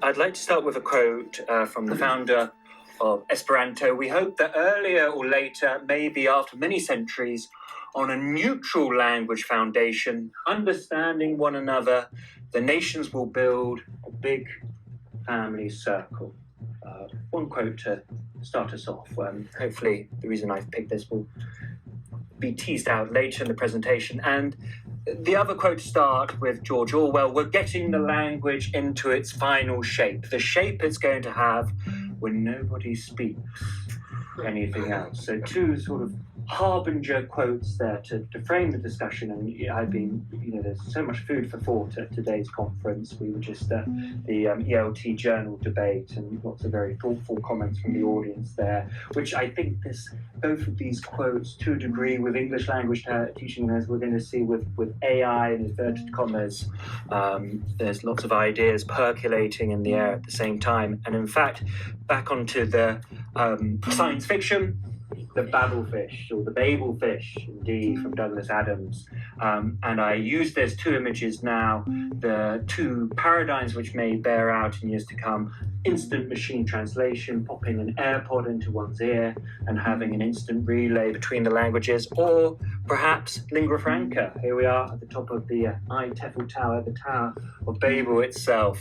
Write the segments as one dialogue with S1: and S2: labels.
S1: I'd like to start with a quote from the founder of Esperanto. We hope that earlier or later, maybe after many centuries, on a neutral language foundation, understanding one another, the nations will build a big family circle. One quote to start us off. Hopefully the reason I've picked this will be teased out later in the presentation. And the other quote to start with George Orwell: we're getting the language into its final shape, the shape it's going to have when nobody speaks anything else. So two sort of harbinger quotes there to frame the discussion. And I've been, there's so much food for thought at today's conference. We were just at the ELT journal debate, and lots of very thoughtful comments from the audience there, which I think both of these quotes, to a degree, with English language teaching, as we're going to see with AI and inverted commas, there's lots of ideas percolating in the air at the same time. And in fact, back onto the science fiction, the Babelfish, or the Babelfish, indeed, from Douglas Adams. And I use those two images now, the two paradigms which may bear out in years to come: instant machine translation, popping an AirPod into one's ear and having an instant relay between the languages, or perhaps Lingua Franca. Here we are at the top of the IATEFL tower, the Tower of Babel itself,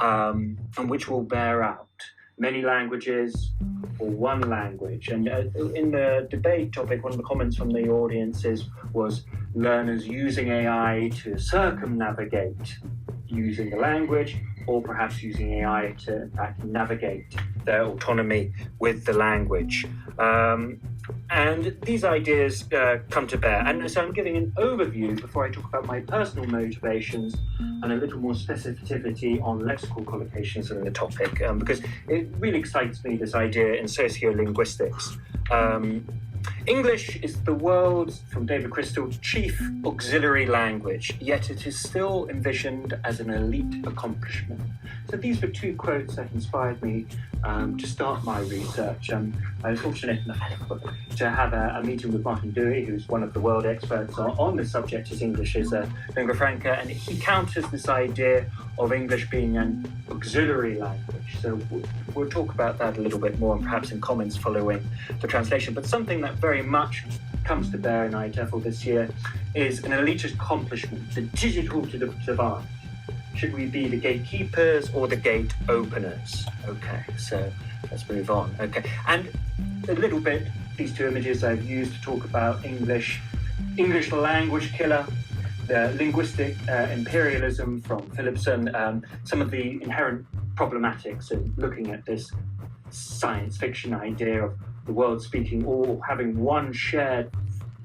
S1: and which will bear out many languages or one language. And in the debate topic, one of the comments from the audiences was learners using AI to circumnavigate using the language, or perhaps using AI to in fact navigate their autonomy with the language. And these ideas come to bear. And so I'm giving an overview before I talk about my personal motivations and a little more specificity on lexical collocations in the topic, because it really excites me, this idea in sociolinguistics. English is the world's, from David Crystal, chief auxiliary language, yet it is still envisioned as an elite accomplishment. So these were two quotes that inspired me to start my research. I was fortunate enough to have a meeting with Martin Dewey, who's one of the world experts on the subject, as English is a lingua franca, and he counters this idea of English being an auxiliary language. So we'll talk about that a little bit more, and perhaps in comments following the translation. But something that very much comes to bear in IATEFL this year is an elite accomplishment, the digital divide. Should we be the gatekeepers or the gate openers? Okay, so let's move on. Okay, and a little bit, these two images I've used to talk about English language killer, the linguistic imperialism from Philipson, some of the inherent problematics of looking at this science fiction idea of the world speaking all having one shared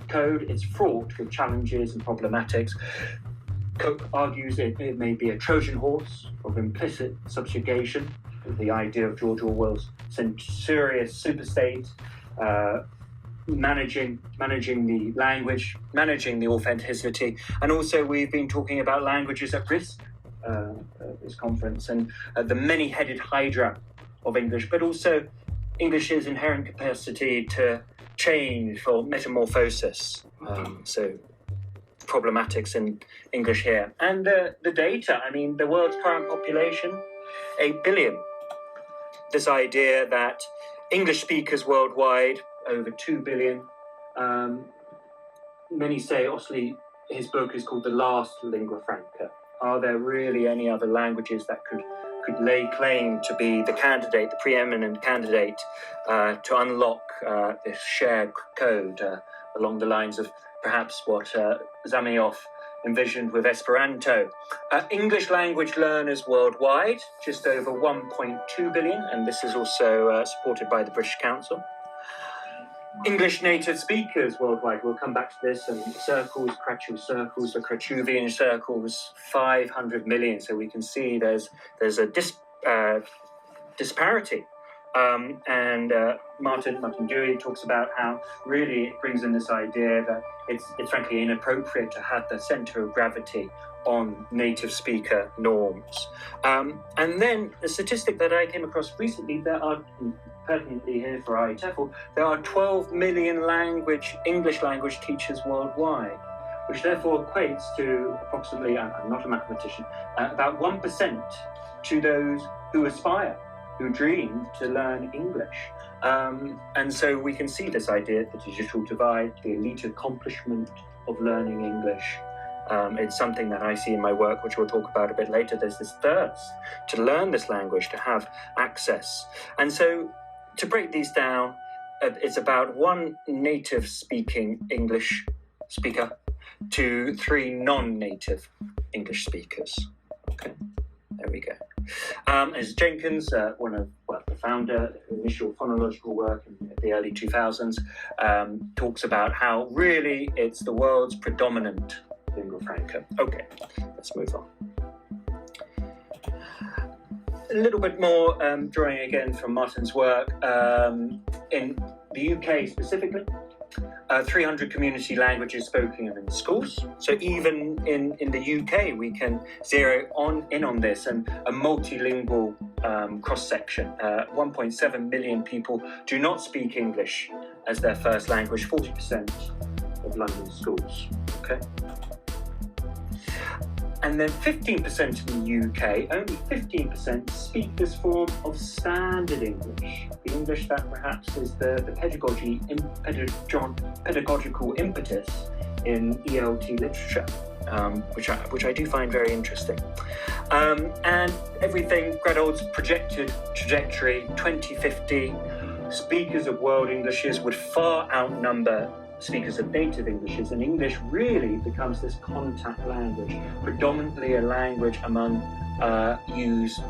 S1: code. It's fraught with challenges and problematics. Coke argues it may be a Trojan horse of implicit subjugation, the idea of George Orwell's censorious superstate, managing the language, managing the authenticity. And also we've been talking about languages at risk at this conference, and the many-headed hydra of English, but also English's inherent capacity to change or metamorphosis. So problematics in English here. And the data, the world's current population, 8 billion. This idea that English speakers worldwide, over 2 billion. Many say, Osley, his book is called The Last Lingua Franca. Are there really any other languages that could lay claim to be the candidate, the preeminent candidate, to unlock this shared code along the lines of perhaps what Zamenhof envisioned with Esperanto? English language learners worldwide, just over 1.2 billion, and this is also supported by the British Council. English native speakers worldwide, we'll come back to this, and circles, the Cratchuvian circles, 500 million. So we can see there's a disparity. And Martin Dewey talks about how really it brings in this idea that it's frankly inappropriate to have the center of gravity on native speaker norms. And then a statistic that I came across recently, there are, pertinently here for IATEFL, there are 12 million English language teachers worldwide, which therefore equates to approximately, I'm not a mathematician, about 1% to those who aspire, who dream to learn English. And so we can see this idea, the digital divide, the elite accomplishment of learning English. It's something that I see in my work, which we'll talk about a bit later. There's this thirst to learn this language, to have access. And so to break these down, it's about one native speaking English speaker to 3 non-native English speakers. Okay, there we go. As Jenkins, the founder of initial phonological work in the early 2000s, talks about how really it's the world's predominant lingua franca. Okay, let's move on. A little bit more drawing again from Martin's work. In the UK specifically, 300 community languages spoken in schools. So even in the UK, we can zero in on this, and a multilingual cross-section. 1.7 million people do not speak English as their first language, 40% of London schools. Okay. And then 15% in the UK, only 15% speak this form of standard English. The English that perhaps is the pedagogical impetus in ELT literature, which I do find very interesting. And everything, Gradald's projected trajectory, 2050, speakers of world Englishes would far outnumber speakers of native Englishes, and English really becomes this contact language, predominantly a language among used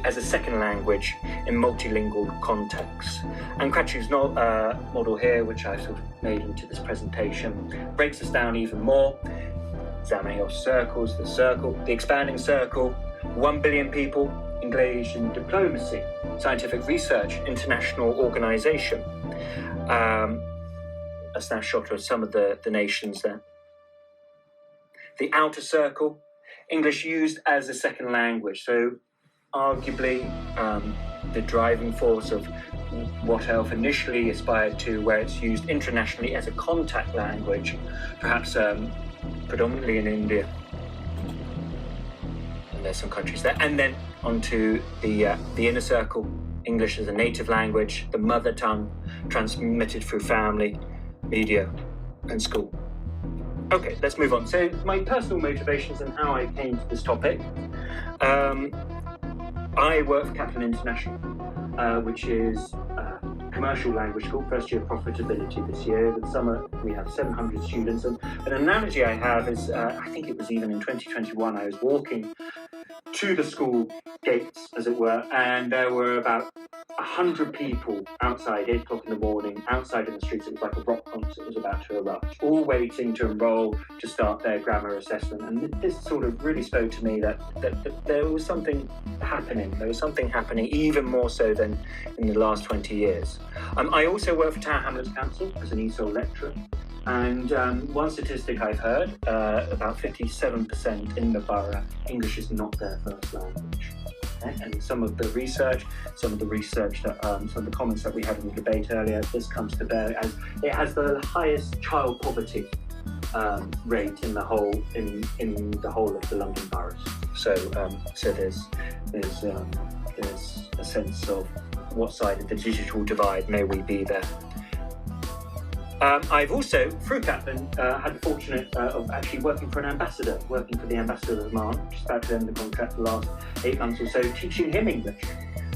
S1: as a second language in multilingual contexts. And Cratchit's model here, which I've sort of made into this presentation, breaks this down even more, examining our circles, the expanding circle, 1 billion people engaged in diplomacy, scientific research, international organisation. A snapshot of some of the nations there. The outer circle, English used as a second language. So arguably the driving force of what ELF initially aspired to, where it's used internationally as a contact language, perhaps predominantly in India. And there's some countries there. And then onto the inner circle, English as a native language, the mother tongue, transmitted through family, media and school. Okay, let's move on. So my personal motivations and how I came to this topic. I work for Kaplan International, which is a commercial language school, first year profitability this year. With summer, we have 700 students. And an analogy I have is, I think it was even in 2021, I was walking to the school gates, as it were, and there were about 100 people outside, 8 o'clock in the morning, outside in the streets. It was like a rock concert was about to erupt, all waiting to enrol to start their grammar assessment. And this sort of really spoke to me that there was something happening. There was something happening even more so than in the last 20 years. I also work for Tower Hamlets Council as an ESOL lecturer. And one statistic I've heard, about 57% in the borough, English is not their first language. Okay? And some of the research that some of the comments that we had in the debate earlier, this comes to bear as it has the highest child poverty rate in the whole of the London boroughs. So there's a sense of what side of the digital divide may we be there. I've also, through Kaplan, had the fortunate of actually working for the ambassador of Oman, just about to end the contract the last 8 months or so, teaching him English.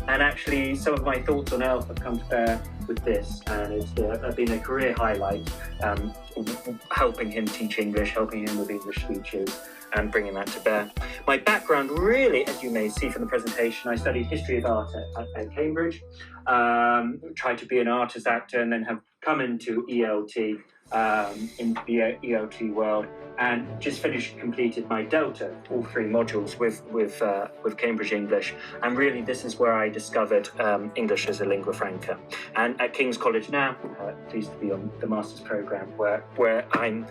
S1: And actually, some of my thoughts on ELF have come to bear with this, and it's been a career highlight, helping him teach English, helping him with English speeches, and bringing that to bear. My background really, as you may see from the presentation, I studied history of art at Cambridge, tried to be an artist actor, and then have come into ELT, in the ELT world, and just completed my Delta, all 3 modules with Cambridge English. And really, this is where I discovered English as a lingua franca. And at King's College now, pleased to be on the master's program, where I'm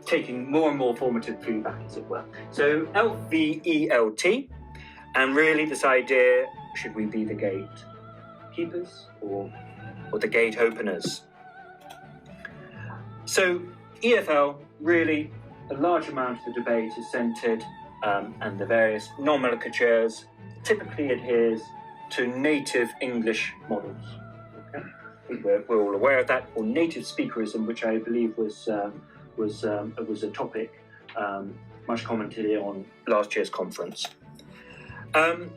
S1: taking more and more formative feedback, as it were. So ELF v ELT, and really this idea, should we be the gatekeepers or the gate openers? So EFL, really a large amount of the debate is centred and the various nomenclatures typically adheres to native English models. Okay? We're all aware of that, or native speakerism, which I believe was a topic much commented on last year's conference. And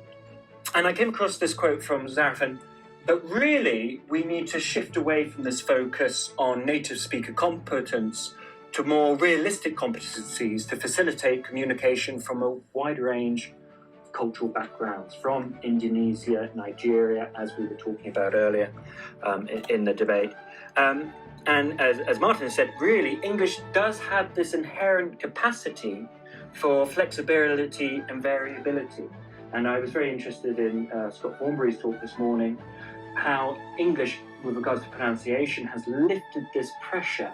S1: I came across this quote from Zarafan, that really we need to shift away from this focus on native speaker competence to more realistic competencies to facilitate communication from a wide range of cultural backgrounds, from Indonesia, Nigeria, as we were talking about earlier in the debate. And as Martin said, really, English does have this inherent capacity for flexibility and variability. And I was very interested in Scott Thornbury's talk this morning, how English, with regards to pronunciation, has lifted this pressure.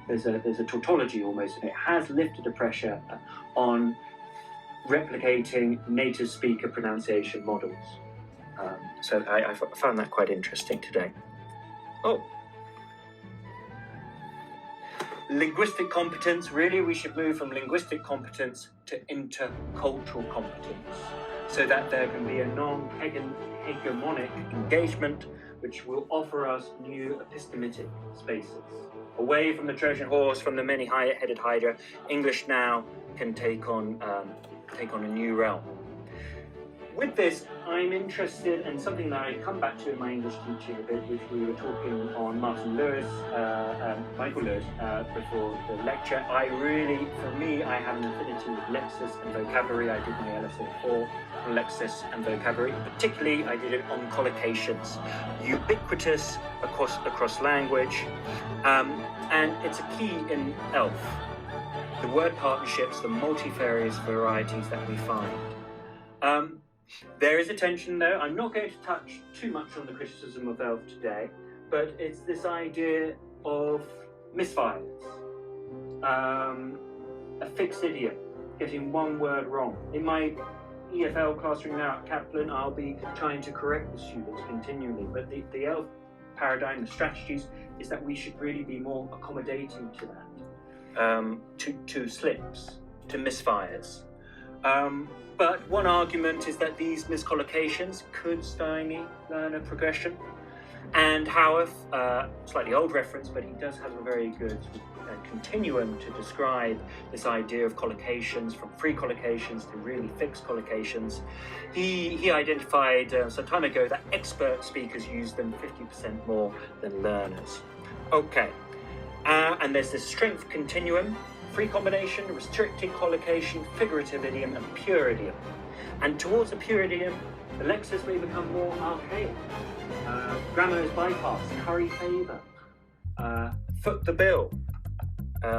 S1: There's a tautology almost, and it has lifted the pressure on replicating native speaker pronunciation models. So I found that quite interesting today. Oh. Linguistic competence, really we should move from linguistic competence to intercultural competence, so that there can be a non-hegemonic engagement which will offer us new epistemic spaces. Away from the Trojan horse, from the many headed hydra, English now can take on a new realm. With this, I'm interested in something that I come back to in my English teaching a bit, which we were talking on Michael Lewis before the lecture. For me, I have an affinity with lexis and vocabulary. I did my LSA4 on lexis and vocabulary. Particularly, I did it on collocations, ubiquitous across language, and it's a key in ELF. The word partnerships, the multifarious varieties that we find. There is a tension, though. I'm not going to touch too much on the criticism of ELF today, but it's this idea of misfires, a fixed idiom, getting one word wrong. In my EFL classroom now at Kaplan, I'll be trying to correct the students continually, but the ELF paradigm, the strategies, is that we should really be more accommodating to that, to slips, to misfires. But one argument is that these miscollocations could stymie learner progression. And Howarth, slightly old reference, but he does have a very good continuum to describe this idea of collocations, from free collocations to really fixed collocations. He identified some time ago that expert speakers use them 50% more than learners. Okay, and there's this strength continuum: free combination, restricted collocation, figurative idiom, and pure idiom. And towards a pure idiom, the lexis may become more archaic. Grammar is bypassed, curry favour, foot the bill.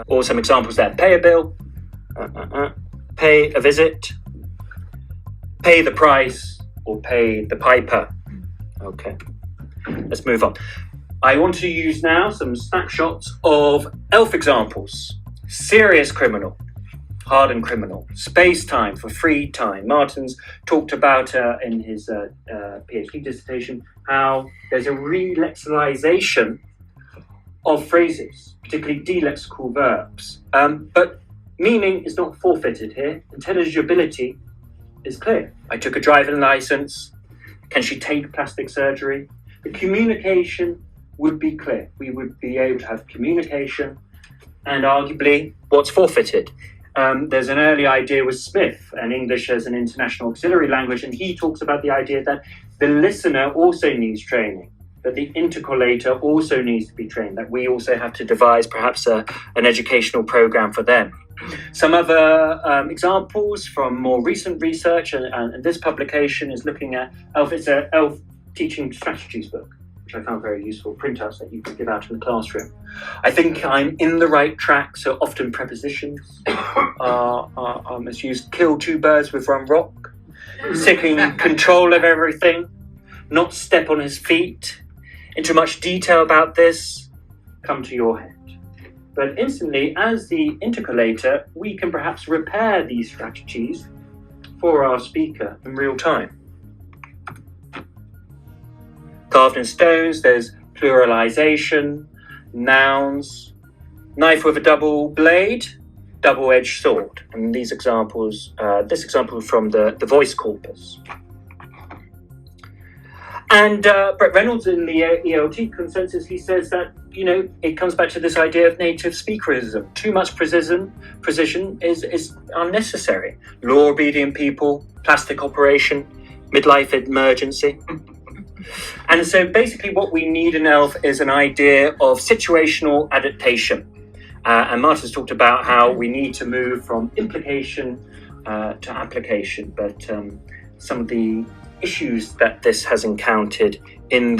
S1: Or some examples there: pay a bill, pay a visit, pay the price, or pay the piper. Okay, let's move on. I want to use now some snapshots of ELF examples. Serious criminal, hardened criminal, space-time for free time. Martin's talked about in his PhD dissertation how there's a relexicalization of phrases, particularly delexical verbs. But meaning is not forfeited here. Intelligibility is clear. I took a driving license. Can she take plastic surgery? The communication would be clear. We would be able to have communication. And arguably, what's forfeited? There's an early idea with Smith and English as an international auxiliary language, and he talks about the idea that the listener also needs training, that the intercollator also needs to be trained, that we also have to devise perhaps an educational program for them. Some other examples from more recent research, and this publication is looking at ELF. It's an ELF teaching strategies book, which I found very useful, printouts that you can give out in the classroom. I think I'm in the right track, so often prepositions are misused. Kill two birds with one rock, seeking control of everything, not step on his feet. Into much detail about this, come to your head. But instantly, as the intercollator, we can perhaps repair these strategies for our speaker in real time. Carved in stones, there's pluralization, nouns, knife with a double blade, double-edged sword. And these examples, this example from the voice corpus. And Brett Reynolds in the ELT consensus, he says that, it comes back to this idea of native speakerism. Too much precision is unnecessary. Law-obedient people, plastic operation, midlife emergency. And so basically what we need in ELF is an idea of situational adaptation. And Martin's talked about how we need to move from implication to application, but some of the issues that this has encountered in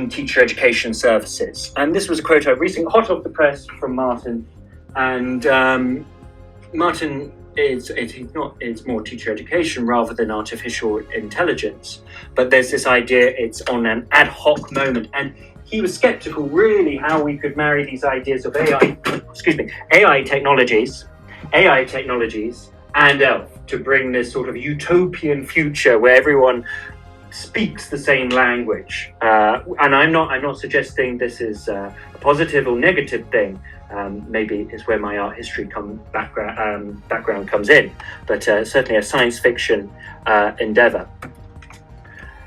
S1: teacher education services. And this was a quote I recently, hot off the press from Martin. And Martin it's more teacher education rather than artificial intelligence. But there's this idea it's on an ad hoc moment. And he was skeptical really how we could marry these ideas of AI technologies and ELF to bring this sort of utopian future where everyone speaks the same language. And I'm not suggesting this is a positive or negative thing. Maybe it's where my art history background comes in, but certainly a science fiction endeavor.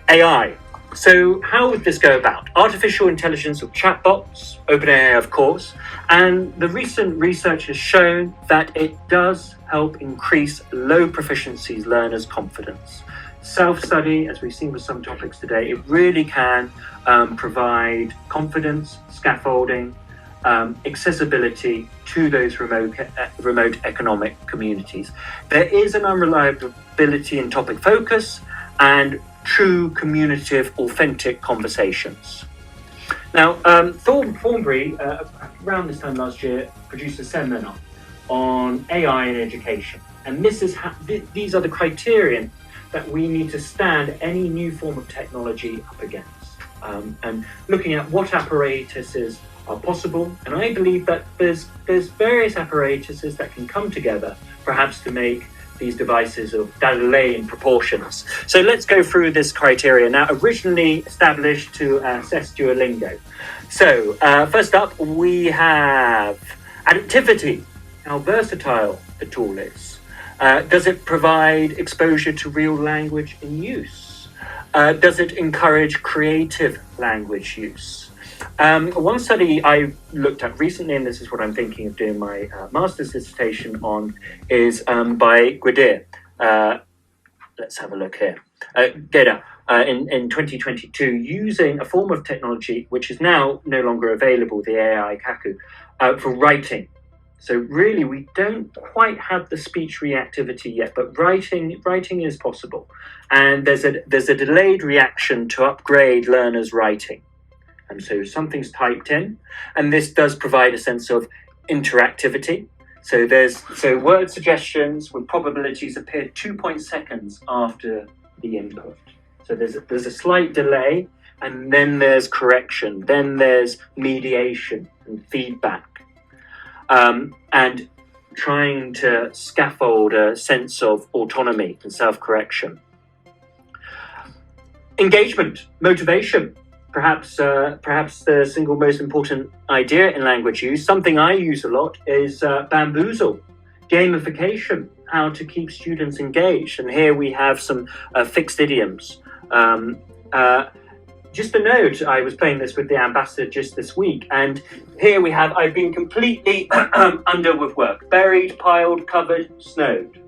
S1: AI. So how would this go about? Artificial intelligence with chatbots, OpenAI of course, and the recent research has shown that it does help increase low proficiency learners' confidence. Self-study, as we've seen with some topics today, it really can provide confidence, scaffolding, accessibility to those remote economic communities. There is an unreliability in topic focus and true communicative, authentic conversations. Now, Thornbury, around this time last year, produced a seminar on AI in education. And these are the criterion that we need to stand any new form of technology up against. And looking at what apparatuses are possible. And I believe that there's various apparatuses that can come together, perhaps to make these devices of Galilean proportions. So let's go through this criteria. Now, originally established to assess Duolingo. So first up, we have adaptivity, how versatile the tool is. Does it provide exposure to real language in use? Does it encourage creative language use? One study I looked at recently, and this is what I'm thinking of doing my master's dissertation on, is by Guidir. Let's have a look here. Guidir, in 2022, using a form of technology which is now no longer available, the AI Kaku, for writing. So really, we don't quite have the speech reactivity yet, but writing is possible. And there's a delayed reaction to upgrade learners' writing. And so something's typed in, and this does provide a sense of interactivity. So word suggestions with probabilities appear 2 seconds after the input. So there's a slight delay, and then there's correction, then there's mediation and feedback. And trying to scaffold a sense of autonomy and self-correction. Engagement, motivation, perhaps the single most important idea in language use. Something I use a lot is bamboozle, gamification, how to keep students engaged. And here we have some fixed idioms. Just a note, I was playing this with the ambassador just this week, and here we have, I've been completely under with work, buried, piled, covered, snowed.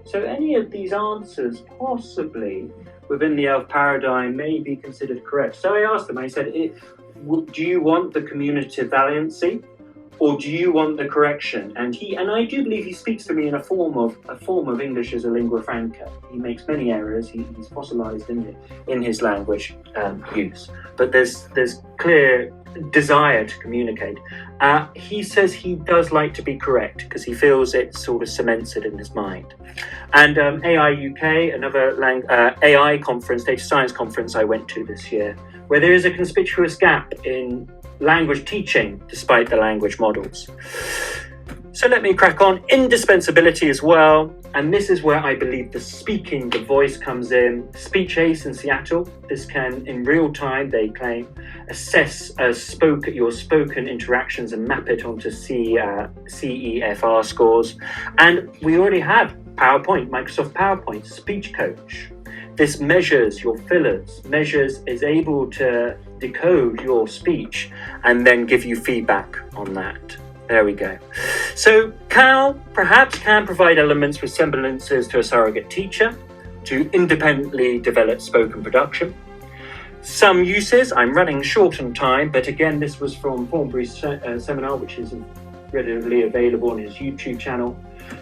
S1: So any of these answers possibly within the ELF paradigm may be considered correct. So I asked them, I said, do you want the communicative valiancy or do you want the correction? And I do believe he speaks to me in a form of English as a lingua franca. He makes many errors. He's fossilized in his language use, but there's clear desire to communicate. He says he does like to be correct because he feels it sort of cements it in his mind. And AI UK, another AI conference, data science conference I went to this year, where there is a conspicuous gap in language teaching despite the language models. So let me crack on. Indispensability as well. And this is where I believe the voice comes in. Speech Ace in Seattle. This can, in real time, they claim, assess your spoken interactions and map it onto CEFR scores. And we already have PowerPoint, Microsoft PowerPoint, Speech Coach. This measures your fillers, is able to decode your speech and then give you feedback on that. There we go. So Cal perhaps can provide elements with semblances to a surrogate teacher to independently develop spoken production. Some uses, I'm running short on time, but again, this was from Thornbury's seminar, which is readily available on his YouTube channel.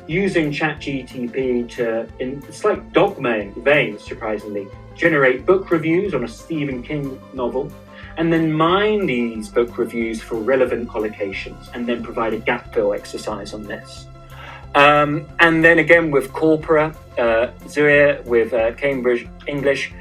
S1: Using ChatGTP to, it's like dogma vein, surprisingly, generate book reviews on a Stephen King novel, and then mine these book reviews for relevant collocations, and then provide a gap fill exercise on this. And then again with corpora, Zuir with Cambridge English,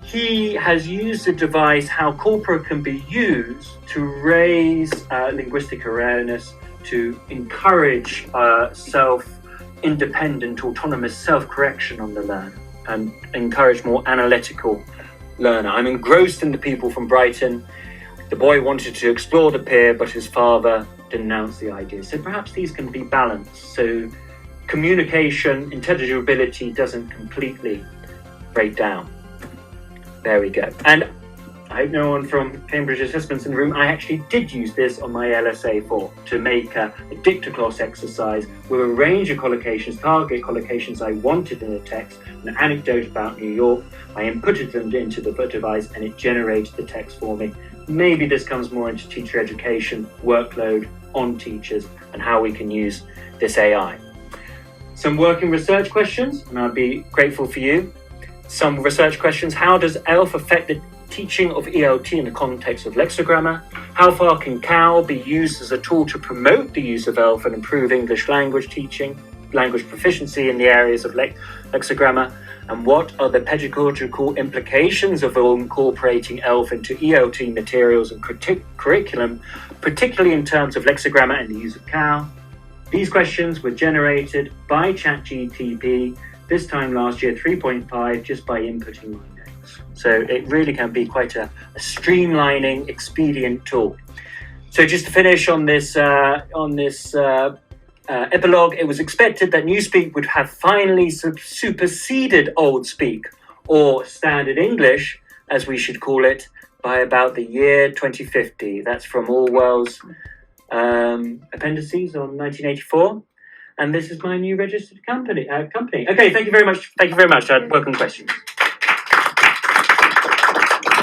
S1: he has used a device how corpora can be used to raise linguistic awareness, to encourage self-independent, autonomous self-correction on the learner, and encourage more analytical learner. I'm engrossed in the people from Brighton. The boy wanted to explore the pier, but his father denounced the idea. So perhaps these can be balanced. So communication, intelligibility doesn't completely break down. There we go. And I hope no one from Cambridge Assessments in the room. I actually did use this on my LSA4 to make a dictogloss exercise with a range of collocations, target collocations I wanted in a text, an anecdote about New York. I inputted them into the device and it generated the text for me. Maybe this comes more into teacher education, workload on teachers, and how we can use this AI. Some working research questions, and I'd be grateful for you. Some research questions: how does ELF affect the teaching of ELT in the context of lexigrammar? How far can CAL be used as a tool to promote the use of ELF and improve English language teaching, language proficiency in the areas of lexigrammar? And what are the pedagogical implications of incorporating ELF into ELT materials and curriculum, particularly in terms of lexigrammar and the use of CAL? These questions were generated by ChatGTP this time last year, 3.5, just by inputting my notes. So it really can be quite a streamlining, expedient tool. So just to finish on this epilogue, it was expected that Newspeak would have finally superseded Old Speak, or Standard English, as we should call it, by about the year 2050. That's from Orwell's Appendices on 1984. And this is my new registered company. Okay, thank you very much. Thank you very much. I'd welcome questions.